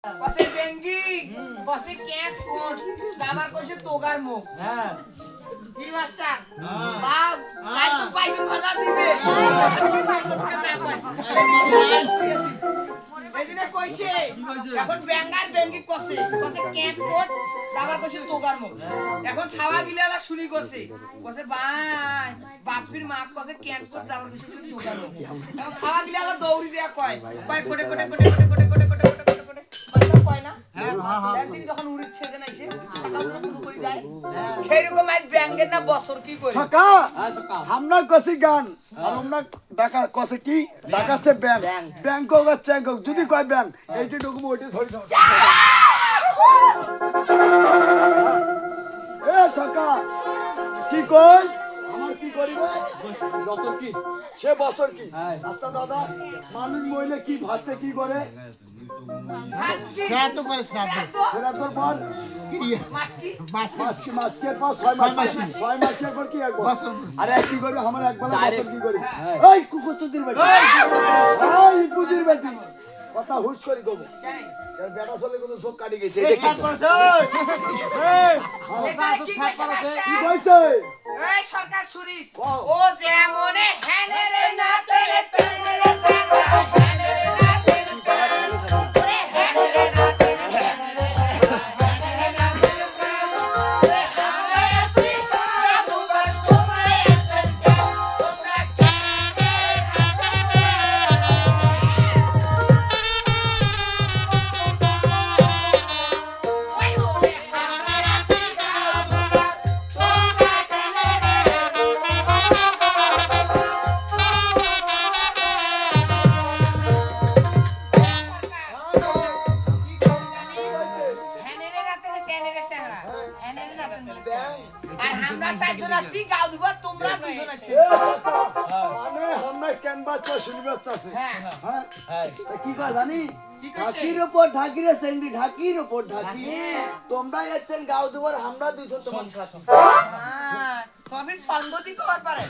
কসে বেঙ্গি কসে cat coat দাবার কসে তোগার মুখ হ্যাঁ কি মাস্টার বাপ কাল তো পাইগন ভাতা দিবে পাইগন না কয় এদিনে কইছে এখন বেঙ্গার বেঙ্গি কসে কসে ক্যাট কোট দাবার কসে তোগার মুখ এখন ছাওয়া গিলালা শুনি কসে কসে ভাই বাপির মা কসে ক্যাট কোট দাবার কসে তোগার মুখ এখন ছাওয়া গিলালা দৌড়ি দেয়া কয় কয় কোটে কোটে কোটে কোটে কোটে কোটে কোটে কোটে বাচ্চা কয় না একদিন যখন উড়ি ছেড়ে নাইছে টাকাগুলো শুরু করে যায় সেই রকম আজ ব্যাংকের না বছর কি করে কাকা আমরা কসি গান আর আমরা ঢাকা কসে কি ঢাকা সে ব্যাংক ব্যাংকক আর চ্যাংকক যদি কয় ব্যাংক এইটি ডকুম ওইটি ধরে দাও এ ছাকা কি কই আমার কি করিবে বছর কি সে বছর কি আচ্ছা দাদা মানুষ মহিলা কি ভাসতে কি করে শ্রাদ্ধ করে শ্রাদ্ধ সেরাতর পর মাসকের পর 6 মাসের পর কি এক বছর আরে কি করবে আমার এক বেলা বছর কি করবে এই কুকুর চুদির বেটি এই পুজির বেটি কথা হুশ করি গো এর বেটা চলে কত চোখ কাটি গেছে এটা কি করছে কি কইছে এই সরকার শুনিস ও যেমনে হেনে রে না তেরে তেরে রে হেনে রে না তেরে ওরে হেনে রে না তেরে হেনে রে না তেরে ওরে হামরে তুই তোমরা দুবার তোমরা একসাথে তোমরা ওই ওরে হামরে তুই তোমরা মানে আমরা ক্যানভাস তো শুনবাস আছে হ্যাঁ কি কয় জানিস ঢাকির উপর ঢাকি রে সেন্ডি ঢাকির উপর ঢাকি তোমরা এসেন গাও দুবার আমরা দুইজন তোমার সাথে তবে সঙ্গতি করার পারে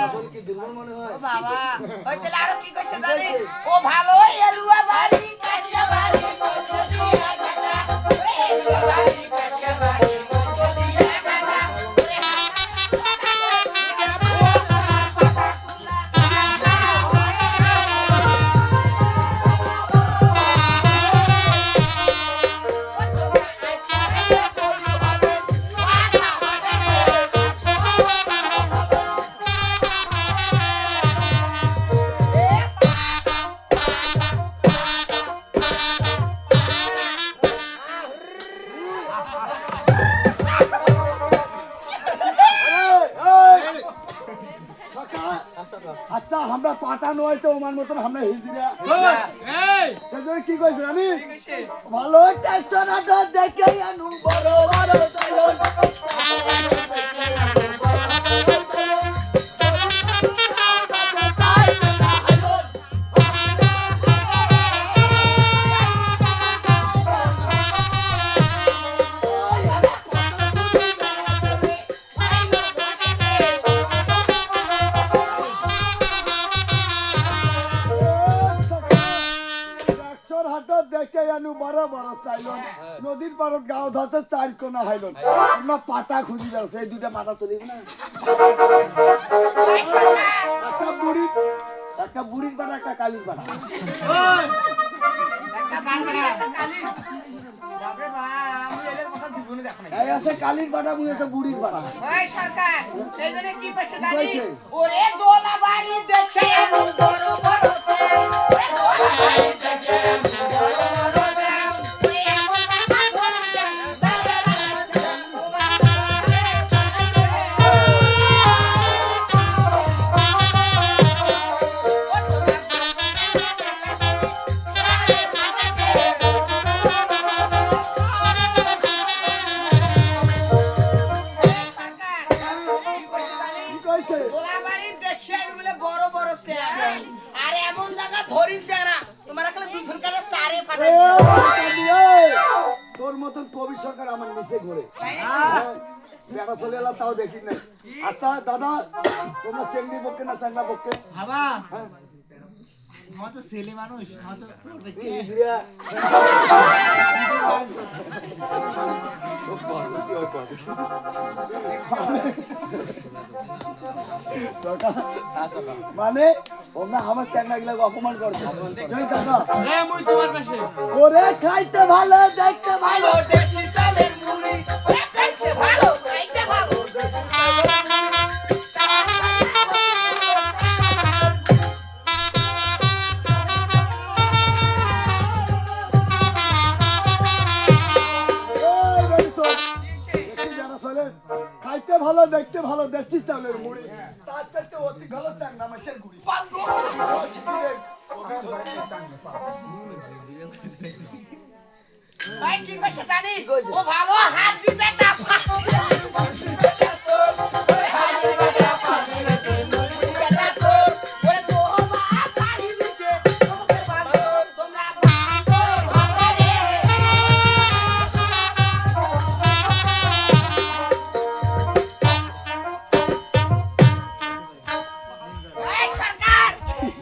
আসলে কি দুর্বল মনে হয় ও বাবা ওই তেলে আরো কি কইছে জানিস ও ভালো এলুয়া বাড়ি কাঁচা বাড়ি কোচো দিয়া গানা ওরে এলুয়া বাড়ি কাঁচা বাড়ি কোচো দিয়া গানা ওরে আচ্ছা আমরা পাঠান হয়তো ওমান মতন আমরা হিজরা সেজন্য কি কইছ আমি ভালো টেকটনাটা দেখে আনু বড় বড় সাইলন নদীর পারত গাঁও ধরতে 4 কোনা হাইলন আমরা পাটা খুঁজি যাচ্ছে এই দুইটা পাটা চলিব না একটা বুড়ির পাটা একটা কালির পাটা একটা কালি একটা কালি বাপরে বাপ আমি এলের কথা জীবনে দেখো না এই আছে কালির পাটা মুই আছে বুড়ির পাটা ওই সরকার এই জন্য কি কইছে জানিস ওরে দোলা বাড়ি দেখে আনু বড় বড় সে ওরে দোলা বাড়ি দেখে আনু বড় বড় সে ওরে এমন কথা ধরে আরে এমন জায়গা ধরিস না তোমার কাছে দুইজন কাছে সারে ফাটাই তোর মতন কবি সরকার আমার নিচে ঘুরে বেড়া চলে এলাম তাও দেখি না আচ্ছা দাদা তোমরা চেংড়ি পক্ষে না চাংড়া পক্ষে হাবা আমার তো ছেলে মানুষ, আমার তো করবে কি? ইজরা মানে ওনা আমার চ্যাংড়া গুলাকে অপমান করছে এই দাদা মুই তোমার পাশে। ওরে খাইতে ভালো দেখতে ভালো ভালো দেশি চালের মুড়ি ওরে খাইতে ভালো খাইতে ভালো এই বাড়ি চল। দেখি যারা চলে, খাইতে ভালো দেখতে ভালো দেশি চাউলের মুড়ি তার চাইতে অতি ভালো চ্যাংড়া মাছের গুড়ি পাগো ও শিখিরে, অভিদ হচ্ছে চ্যাংড়া। ভাই কি কইছে জানিস ও ভালো হাত দিবে তা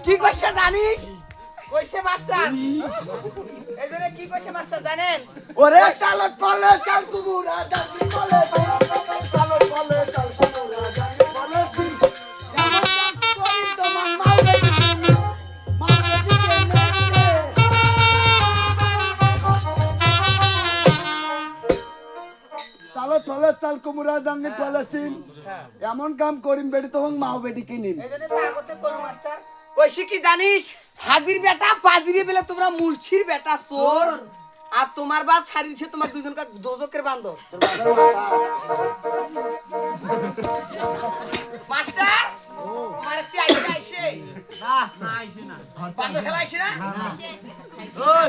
কি কইছে জানিস কইছে মাস্টার এই জন্য কি কইছে মাস্টার জানেন ওরে চালত পলে চাল কুমুরা দাসি পলে চালত পলে চাল কুমুরা দাসি পলে যেমন চাষ করি তোমার মাউরে দিকে চালত পলে চাল কুমুরা জানি পলেছিন এমন কাম করিম বেটি তোমার মাও বেটি কিনিম এই জন্য তো আগতে করু মাস্টার কইছে কি জানিস হাজির বেটা পাজিরি বেলে তোমরা মুলছির বেটা চোর আর তোমার বাপ ছাড়ি দিছে তোমার দুজনকে দোজকের বান্দর মাস্টার তোমার একটি আইসে আইসে না, না আইছে না। বান্দর খেলা আইসে না ওই